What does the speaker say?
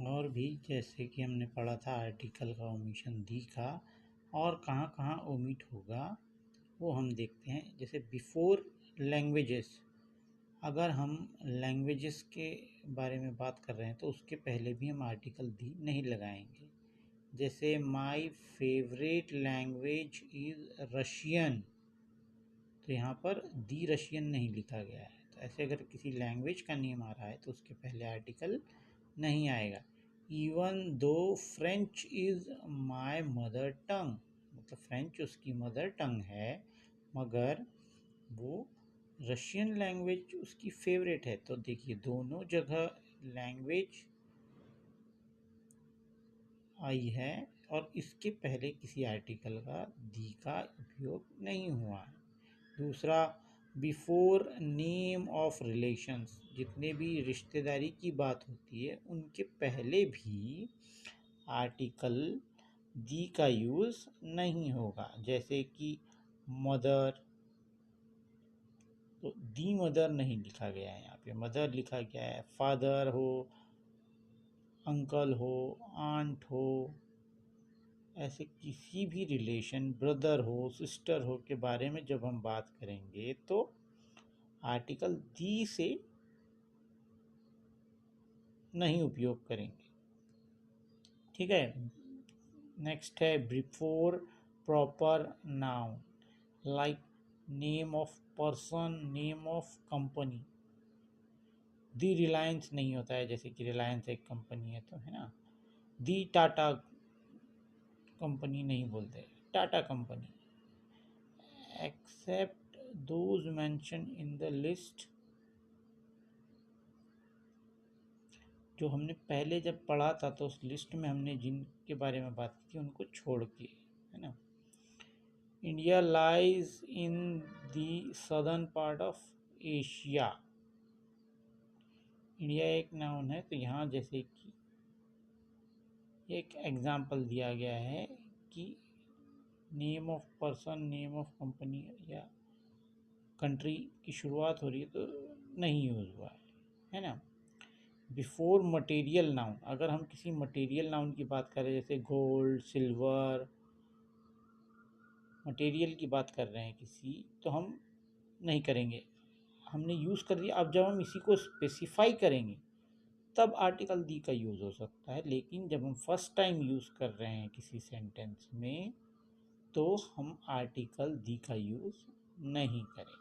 और भी जैसे कि हमने पढ़ा था आर्टिकल का ओमिशन दी का, और कहाँ कहाँ ओमिट होगा वो हम देखते हैं। जैसे बिफोर लैंग्वेजेस, अगर हम लैंग्वेजेस के बारे में बात कर रहे हैं तो उसके पहले भी हम आर्टिकल दी नहीं लगाएंगे। जैसे my favourite language is Russian, तो यहाँ पर दी रशियन नहीं लिखा गया है। तो ऐसे अगर किसी लैंग्वेज का नेम आ रहा है तो उसके पहले आर्टिकल नहीं आएगा। Even though French is my mother tongue, मतलब फ्रेंच उसकी मदर टंग है, मगर वो रशियन लैंग्वेज उसकी फेवरेट है। तो देखिए दोनों जगह लैंग्वेज आई है और इसके पहले किसी आर्टिकल का दी का उपयोग नहीं हुआ है। दूसरा, बिफोर नेम ऑफ रिलेशंस, जितने भी रिश्तेदारी की बात होती है उनके पहले भी आर्टिकल दी का यूज़ नहीं होगा। जैसे कि मदर, तो दी मदर नहीं लिखा गया है, यहाँ पे मदर लिखा गया है। फादर हो, अंकल हो, आंट हो, ऐसे किसी भी रिलेशन, ब्रदर हो, सिस्टर हो के बारे में जब हम बात करेंगे तो आर्टिकल दी से नहीं उपयोग करेंगे। ठीक है। नेक्स्ट है before proper noun, like name of person, name of company. The Reliance नहीं होता है, जैसे कि रिलायंस एक कंपनी है तो, है ना। दी टाटा कंपनी नहीं बोलते, Tata company. Except those mention in the list, जो हमने पहले जब पढ़ा था तो उस लिस्ट में हमने जिनके बारे में बात की थी उनको छोड़ के, है ना। India lies in the southern part of Asia, India एक नाउन है तो यहाँ जैसे कि एक एग्जाम्पल दिया गया है कि name of person, name of company या कंट्री की शुरुआत हो रही है तो नहीं यूज़ हुआ है ना। बिफोर मटेरियल नाउन, अगर हम किसी मटेरियल नाउन की बात करें जैसे गोल्ड, सिल्वर, मटेरियल की बात कर रहे हैं किसी, तो हम नहीं करेंगे, हमने यूज़ कर दिया। अब जब हम इसी को स्पेसिफाई करेंगे तब आर्टिकल दी का यूज़ हो सकता है, लेकिन जब हम फर्स्ट टाइम यूज़ कर रहे हैं किसी सेंटेंस में तो हम आर्टिकल दी का यूज़ नहीं करेंगे।